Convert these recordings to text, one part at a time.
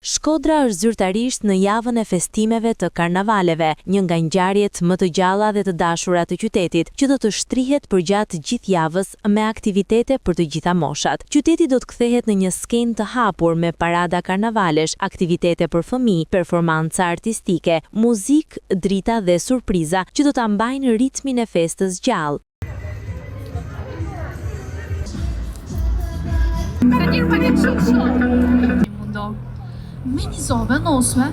Shkodra është zyrtarisht në javën e festimeve të karnavaleve, një nga ngjarjet më të gjalla dhe të dashura të qytetit, që do të shtrihet përgjatë gjithë javës me aktivitete për të gjitha moshat. Qyteti do të kthehet në një skenë të hapur me parada karnavalesh, aktivitete për fëmijë, performanca artistike, muzikë, drita dhe surpriza që do ta mbajnë ritmin e festës gjallë. Meni zove nosue.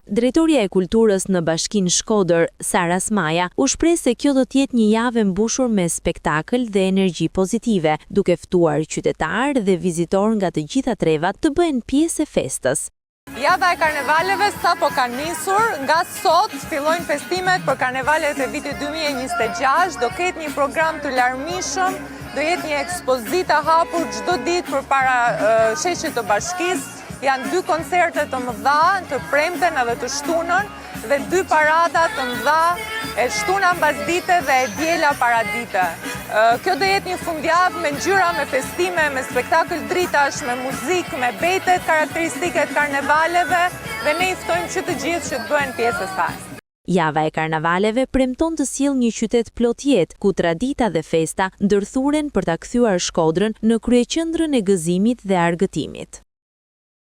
Drejtoria e kulturës në Bashkinë Shkodër, Sara Smaja, u shpreh se kjo do të jetë një javë mbushur me spektakël dhe energji pozitive, duke ftuar qytetarë dhe vizitorë nga të gjitha trevat të bëhen pjesë e festës. Java e karnevaleve sapo ka nisur, nga sot fillojnë festimet për karnevalet e vitit 2026, do ketë një program të larmishëm, do jetë një ekspozita hapur çdo ditë përpara sheshit të bashkisë. Janë 2 koncerte të mëdha, të premten edhe të shtunën, dhe 2 parada të mëdha, e shtuna mbasdite dhe e diela paradite. Kjo do jetë një fundjavë me ngjyra, me festime, me spektakël dritash, me muzikë, me betet karakteristike të karnevaleve, dhe ne i ftojmë që të gjithë që të bëhen pjesë e saj. Java e karnavaleve premton të sjellë një qytet plot jetë, ku tradita dhe festa ndërthuren për ta kthyer Shkodrën në kryeqendrën e gëzimit dhe argëtimit.